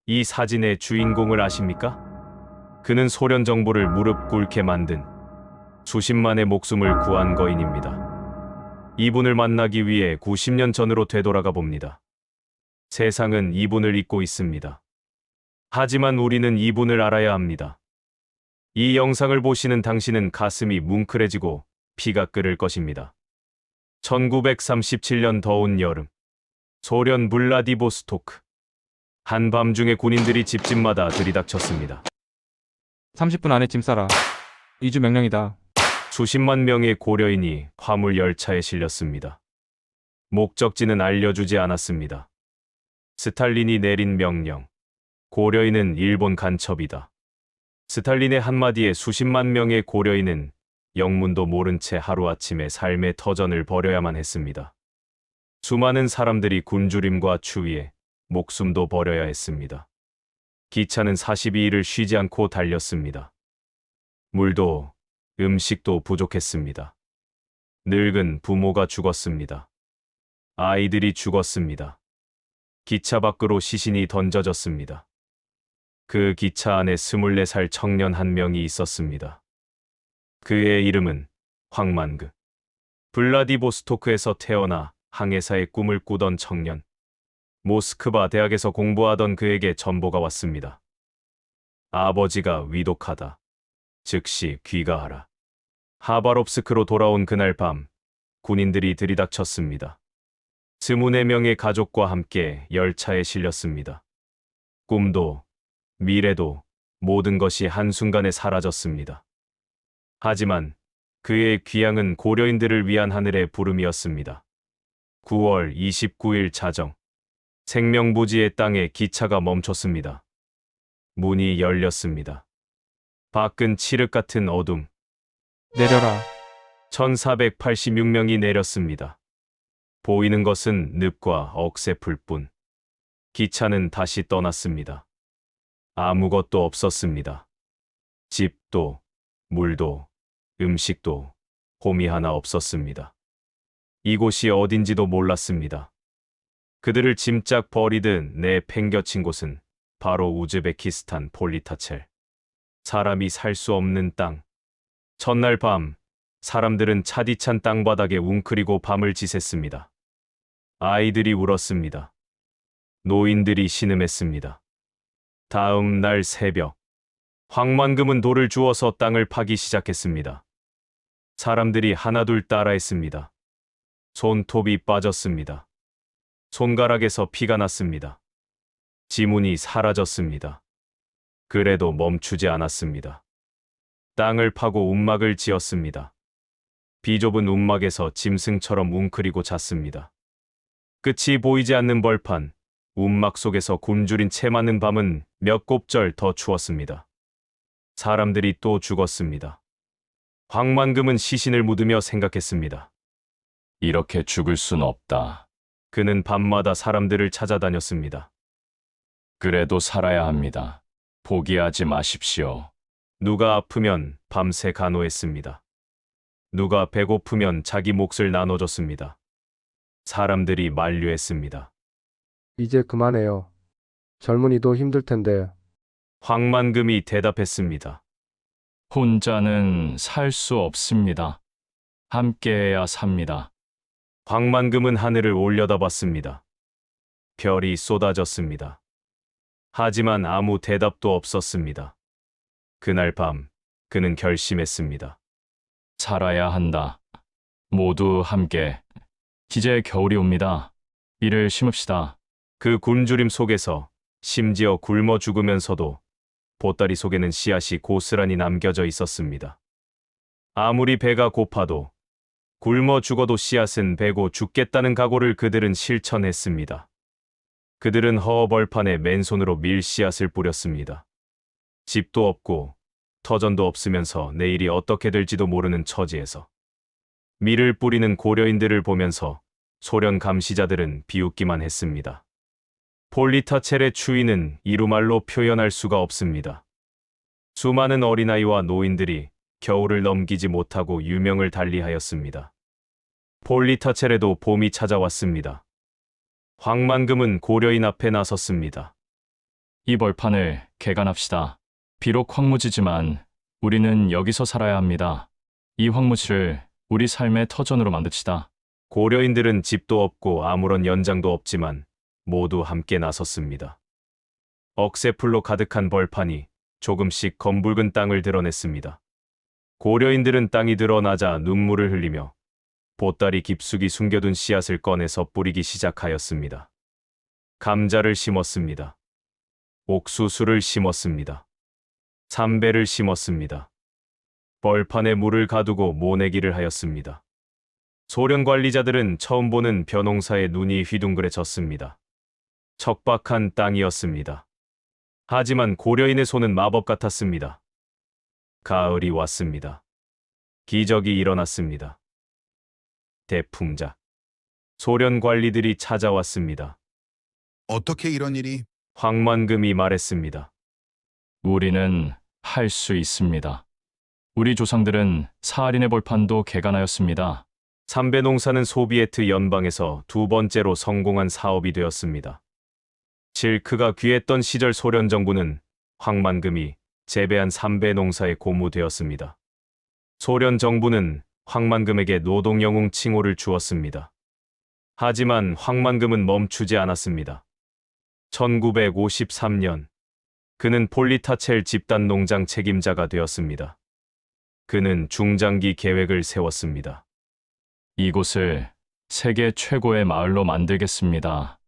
이 사진의 주인공을 아십니까? 그는 소련 정부를 무릎 꿇게 만든 수십만의 목숨을 구한 거인입니다. 이분을 만나기 위해 90년 전으로 되돌아가 봅니다. 세상은 이분을 잊고 있습니다. 하지만 우리는 이분을 알아야 합니다. 이 영상을 보시는 당신은 가슴이 뭉클해지고 피가 끓을 것입니다. 1937년 더운 여름, 소련 블라디보스토크. 한밤중에 군인들이 집집마다 들이닥쳤습니다. 30분 안에 짐 싸라. 이주 명령이다. 수십만 명의 고려인이 화물 열차에 실렸습니다. 목적지는 알려주지 않았습니다. 스탈린이 내린 명령. 고려인은 일본 간첩이다. 스탈린의 한마디에 수십만 명의 고려인은 영문도 모른 채 하루아침에 삶의 터전을 벌여야만 했습니다. 수많은 사람들이 굶주림과 추위에 목숨도 버려야 했습니다. 기차는 42일을 쉬지 않고 달렸습니다. 물도 음식도 부족했습니다. 늙은 부모가 죽었습니다. 아이들이 죽었습니다. 기차 밖으로 시신이 던져졌습니다. 그 기차 안에 24살 청년 한 명이 있었습니다. 그의 이름은 황만그. 블라디보스토크에서 태어나 항해사의 꿈을 꾸던 청년. 모스크바 대학에서 공부하던 그에게 전보가 왔습니다. 아버지가 위독하다. 즉시 귀가하라. 하바롭스크로 돌아온 그날 밤, 군인들이 들이닥쳤습니다. 24명의 가족과 함께 열차에 실렸습니다. 꿈도, 미래도, 모든 것이 한순간에 사라졌습니다. 하지만 그의 귀향은 고려인들을 위한 하늘의 부름이었습니다. 9월 29일 자정, 생명부지의 땅에 기차가 멈췄습니다. 문이 열렸습니다. 밖은 칠흑 같은 어둠. 내려라. 1486명이 내렸습니다. 보이는 것은 늪과 억새풀뿐. 기차는 다시 떠났습니다. 아무것도 없었습니다. 집도, 물도, 음식도, 홈이 하나 없었습니다. 이곳이 어딘지도 몰랐습니다. 그들을 짐짝 버리듯 내팽겨친 곳은 바로 우즈베키스탄 폴리타첼. 사람이 살 수 없는 땅. 첫날 밤, 사람들은 차디찬 땅바닥에 웅크리고 밤을 지샜습니다. 아이들이 울었습니다. 노인들이 신음했습니다. 다음 날 새벽, 황만금은 돌을 주워서 땅을 파기 시작했습니다. 사람들이 하나둘 따라했습니다. 손톱이 빠졌습니다. 손가락에서 피가 났습니다. 지문이 사라졌습니다. 그래도 멈추지 않았습니다. 땅을 파고 움막을 지었습니다. 비좁은 움막에서 짐승처럼 웅크리고 잤습니다. 끝이 보이지 않는 벌판, 움막 속에서 굶주린 채 많은 밤은 몇 곱절 더 추웠습니다. 사람들이 또 죽었습니다. 황만금은 시신을 묻으며 생각했습니다. 이렇게 죽을 순 없다. 그는 밤마다 사람들을 찾아다녔습니다. 그래도 살아야 합니다. 포기하지 마십시오. 누가 아프면 밤새 간호했습니다. 누가 배고프면 자기 몫을 나눠줬습니다. 사람들이 만류했습니다. 이제 그만해요. 젊은이도 힘들 텐데. 황만금이 대답했습니다. 혼자는 살 수 없습니다. 함께해야 삽니다. 황만금은 하늘을 올려다봤습니다. 별이 쏟아졌습니다. 하지만 아무 대답도 없었습니다. 그날 밤, 그는 결심했습니다. 살아야 한다. 모두 함께. 이제 겨울이 옵니다. 이를 심읍시다. 그 굶주림 속에서 심지어 굶어 죽으면서도 보따리 속에는 씨앗이 고스란히 남겨져 있었습니다. 아무리 배가 고파도 굶어 죽어도 씨앗은 베고 죽겠다는 각오를 그들은 실천했습니다. 그들은 허허벌판에 맨손으로 밀 씨앗을 뿌렸습니다. 집도 없고 터전도 없으면서 내일이 어떻게 될지도 모르는 처지에서 밀을 뿌리는 고려인들을 보면서 소련 감시자들은 비웃기만 했습니다. 폴리타첼의 추위는 이루말로 표현할 수가 없습니다. 수많은 어린아이와 노인들이 겨울을 넘기지 못하고 유명을 달리하였습니다. 폴리타첼에도 봄이 찾아왔습니다. 황만금은 고려인 앞에 나섰습니다. 이 벌판을 개간합시다. 비록 황무지지만 우리는 여기서 살아야 합니다. 이 황무지를 우리 삶의 터전으로 만듭시다. 고려인들은 집도 없고 아무런 연장도 없지만 모두 함께 나섰습니다. 억새풀로 가득한 벌판이 조금씩 검붉은 땅을 드러냈습니다. 고려인들은 땅이 드러나자 눈물을 흘리며 보따리 깊숙이 숨겨둔 씨앗을 꺼내서 뿌리기 시작하였습니다. 감자를 심었습니다. 옥수수를 심었습니다. 삼배를 심었습니다. 벌판에 물을 가두고 모내기를 하였습니다. 소련 관리자들은 처음 보는 벼농사에 눈이 휘둥그레졌습니다. 척박한 땅이었습니다. 하지만 고려인의 손은 마법 같았습니다. 가을이 왔습니다. 기적이 일어났습니다. 대풍자. 소련 관리들이 찾아왔습니다. 어떻게 이런 일이? 황만금이 말했습니다. 우리는 할 수 있습니다. 우리 조상들은 사할인의 벌판도 개간하였습니다. 삼배 농사는 소비에트 연방에서 두 번째로 성공한 사업이 되었습니다. 질크가 귀했던 시절 소련 정부는 황만금이 재배한 삼배 농사에 고무되었습니다. 소련 정부는 황만금에게 노동영웅 칭호를 주었습니다. 하지만 황만금은 멈추지 않았습니다. 1953년 그는 폴리타첼 집단 농장 책임자가 되었습니다. 그는 중장기 계획을 세웠습니다. 이곳을 세계 최고의 마을로 만들겠습니다.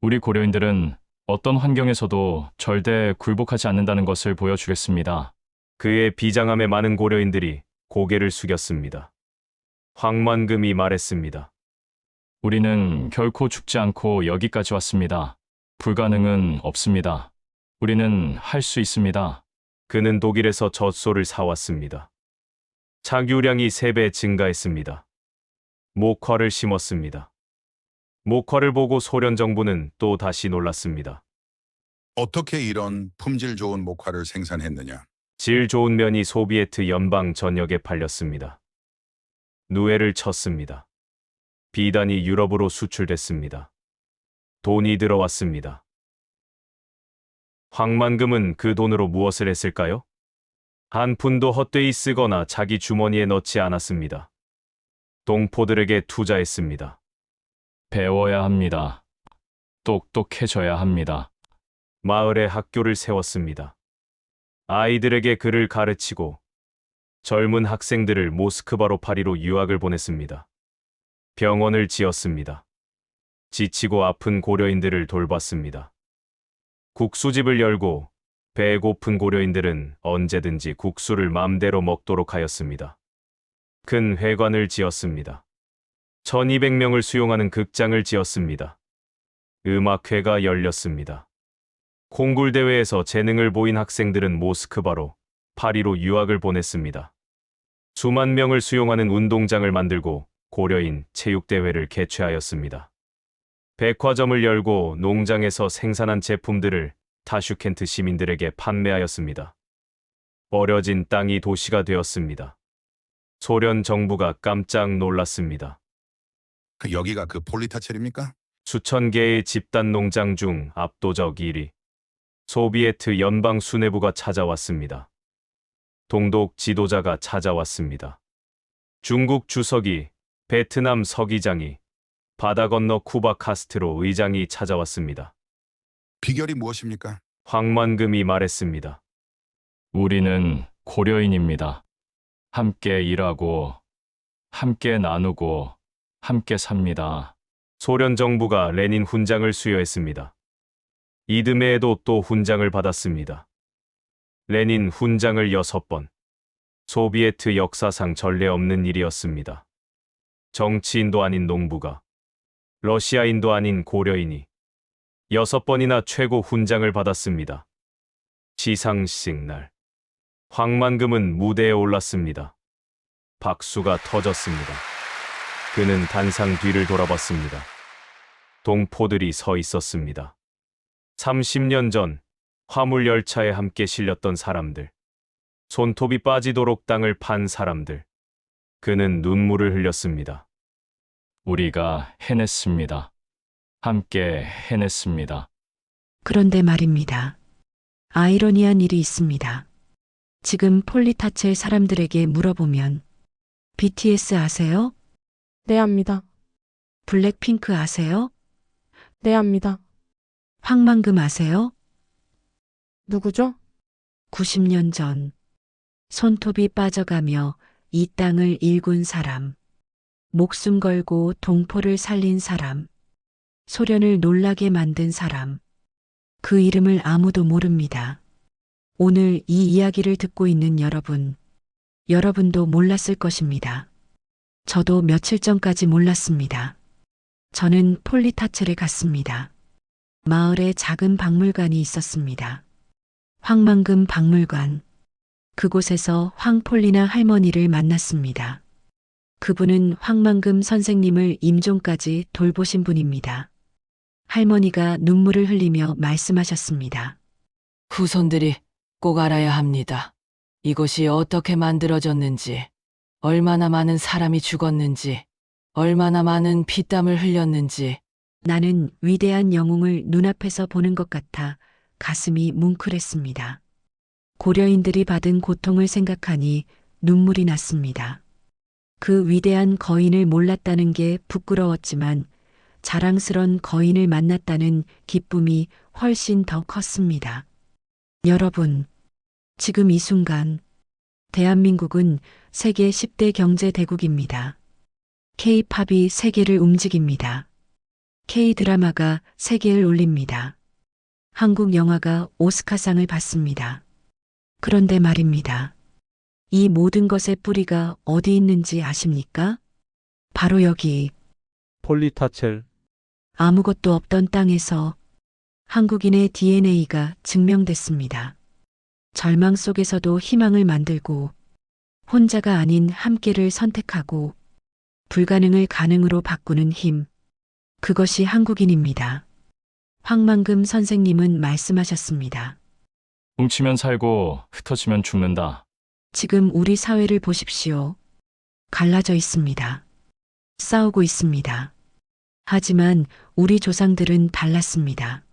우리 고려인들은 어떤 환경에서도 절대 굴복하지 않는다는 것을 보여주겠습니다. 그의 비장함에 많은 고려인들이 고개를 숙였습니다. 황만금이 말했습니다. 우리는 결코 죽지 않고 여기까지 왔습니다. 불가능은 없습니다. 우리는 할 수 있습니다. 그는 독일에서 젖소를 사왔습니다. 착유량이 3배 증가했습니다. 목화를 심었습니다. 목화를 보고 소련 정부는 또 다시 놀랐습니다. 어떻게 이런 품질 좋은 목화를 생산했느냐? 질 좋은 면이 소비에트 연방 전역에 팔렸습니다. 누에를 쳤습니다. 비단이 유럽으로 수출됐습니다. 돈이 들어왔습니다. 황만금은 그 돈으로 무엇을 했을까요? 한 푼도 헛되이 쓰거나 자기 주머니에 넣지 않았습니다. 동포들에게 투자했습니다. 배워야 합니다. 똑똑해져야 합니다. 마을에 학교를 세웠습니다. 아이들에게 글을 가르치고 젊은 학생들을 모스크바로 파리로 유학을 보냈습니다. 병원을 지었습니다. 지치고 아픈 고려인들을 돌봤습니다. 국수집을 열고 배고픈 고려인들은 언제든지 국수를 맘대로 먹도록 하였습니다. 큰 회관을 지었습니다. 1200명을 수용하는 극장을 지었습니다. 음악회가 열렸습니다. 콩굴 대회에서 재능을 보인 학생들은 모스크바로 파리로 유학을 보냈습니다. 수만 명을 수용하는 운동장을 만들고 고려인 체육대회를 개최하였습니다. 백화점을 열고 농장에서 생산한 제품들을 타슈켄트 시민들에게 판매하였습니다. 버려진 땅이 도시가 되었습니다. 소련 정부가 깜짝 놀랐습니다. 여기가 그 폴리타첼입니까? 수천 개의 집단 농장 중 압도적 1위. 소비에트 연방 수뇌부가 찾아왔습니다. 동독 지도자가 찾아왔습니다. 중국 주석이, 베트남 서기장이, 바다 건너 쿠바 카스트로 의장이 찾아왔습니다. 비결이 무엇입니까? 황만금이 말했습니다. 우리는 고려인입니다. 함께 일하고, 함께 나누고, 함께 삽니다. 소련 정부가 레닌 훈장을 수여했습니다. 이듬해에도 또 훈장을 받았습니다. 레닌 훈장을 6번. 소비에트 역사상 전례 없는 일이었습니다. 정치인도 아닌 농부가, 러시아인도 아닌 고려인이 6번이나 최고 훈장을 받았습니다. 시상식 날, 황만금은 무대에 올랐습니다. 박수가 터졌습니다. 그는 단상 뒤를 돌아봤습니다. 동포들이 서 있었습니다. 30년 전 화물 열차에 함께 실렸던 사람들, 손톱이 빠지도록 땅을 판 사람들, 그는 눈물을 흘렸습니다. 우리가 해냈습니다. 함께 해냈습니다. 그런데 말입니다. 아이러니한 일이 있습니다. 지금 폴리타첼 사람들에게 물어보면 BTS 아세요? 네, 압니다. 블랙핑크 아세요? 네, 압니다. 황만금 아세요? 누구죠? 90년 전 손톱이 빠져가며 이 땅을 일군 사람, 목숨 걸고 동포를 살린 사람, 소련을 놀라게 만든 사람, 그 이름을 아무도 모릅니다. 오늘 이 이야기를 듣고 있는 여러분, 여러분도 몰랐을 것입니다. 저도 며칠 전까지 몰랐습니다. 저는 폴리타첼에 갔습니다. 마을에 작은 박물관이 있었습니다. 황만금 박물관. 그곳에서 황폴리나 할머니를 만났습니다. 그분은 황만금 선생님을 임종까지 돌보신 분입니다. 할머니가 눈물을 흘리며 말씀하셨습니다. 후손들이 꼭 알아야 합니다. 이곳이 어떻게 만들어졌는지, 얼마나 많은 사람이 죽었는지, 얼마나 많은 피땀을 흘렸는지. 나는 위대한 영웅을 눈앞에서 보는 것 같아 가슴이 뭉클했습니다. 고려인들이 받은 고통을 생각하니 눈물이 났습니다. 그 위대한 거인을 몰랐다는 게 부끄러웠지만 자랑스런 거인을 만났다는 기쁨이 훨씬 더 컸습니다. 여러분, 지금 이 순간 대한민국은 세계 10대 경제 대국입니다. K-팝이 세계를 움직입니다. K-드라마가 세계를 올립니다. 한국 영화가 오스카상을 받습니다. 그런데 말입니다. 이 모든 것의 뿌리가 어디 있는지 아십니까? 바로 여기 폴리타첼. 아무것도 없던 땅에서 한국인의 DNA가 증명됐습니다. 절망 속에서도 희망을 만들고 혼자가 아닌 함께를 선택하고 불가능을 가능으로 바꾸는 힘. 그것이 한국인입니다. 황만금 선생님은 말씀하셨습니다. 뭉치면 살고 흩어지면 죽는다. 지금 우리 사회를 보십시오. 갈라져 있습니다. 싸우고 있습니다. 하지만 우리 조상들은 달랐습니다.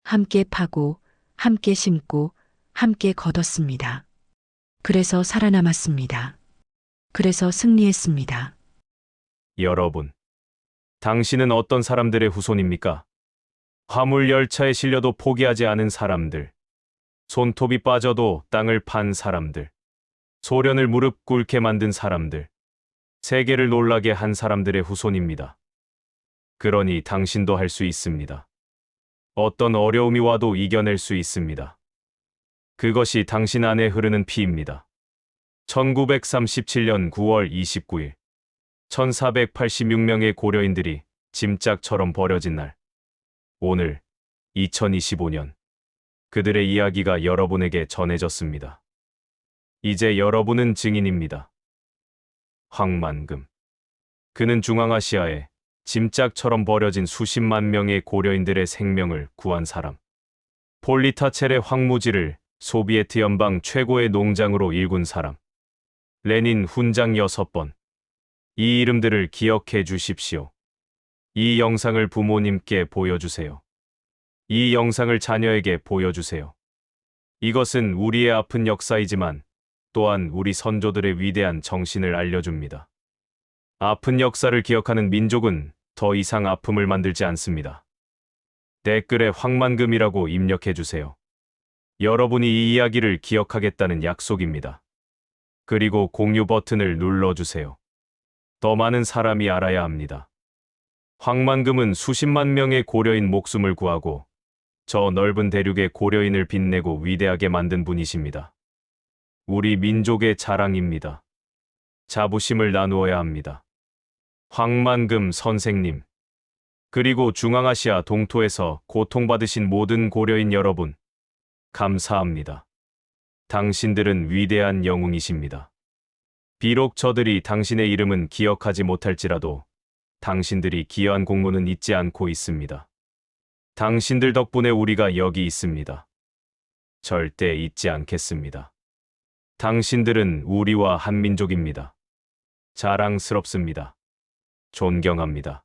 함께 파고, 함께 심고, 함께 거뒀습니다. 그래서 살아남았습니다. 그래서 승리했습니다. 여러분, 당신은 어떤 사람들의 후손입니까? 화물 열차에 실려도 포기하지 않은 사람들, 손톱이 빠져도 땅을 판 사람들, 소련을 무릎 꿇게 만든 사람들, 세계를 놀라게 한 사람들의 후손입니다. 그러니 당신도 할 수 있습니다. 어떤 어려움이 와도 이겨낼 수 있습니다. 그것이 당신 안에 흐르는 피입니다. 1937년 9월 29일, 1486명의 고려인들이 짐짝처럼 버려진 날. 오늘, 2025년, 그들의 이야기가 여러분에게 전해졌습니다. 이제 여러분은 증인입니다. 황만금. 그는 중앙아시아에 짐짝처럼 버려진 수십만 명의 고려인들의 생명을 구한 사람. 폴리타첼의 황무지를 소비에트 연방 최고의 농장으로 일군 사람. 레닌 훈장 6번. 이 이름들을 기억해 주십시오. 이 영상을 부모님께 보여주세요. 이 영상을 자녀에게 보여주세요. 이것은 우리의 아픈 역사이지만 또한 우리 선조들의 위대한 정신을 알려줍니다. 아픈 역사를 기억하는 민족은 더 이상 아픔을 만들지 않습니다. 댓글에 황만금이라고 입력해 주세요. 여러분이 이 이야기를 기억하겠다는 약속입니다. 그리고 공유 버튼을 눌러주세요. 더 많은 사람이 알아야 합니다. 황만금은 수십만 명의 고려인 목숨을 구하고 저 넓은 대륙의 고려인을 빛내고 위대하게 만든 분이십니다. 우리 민족의 자랑입니다. 자부심을 나누어야 합니다. 황만금 선생님, 그리고 중앙아시아 동토에서 고통받으신 모든 고려인 여러분, 감사합니다. 당신들은 위대한 영웅이십니다. 비록 저들이 당신의 이름은 기억하지 못할지라도 당신들이 기여한 공로는 잊지 않고 있습니다. 당신들 덕분에 우리가 여기 있습니다. 절대 잊지 않겠습니다. 당신들은 우리와 한민족입니다. 자랑스럽습니다. 존경합니다.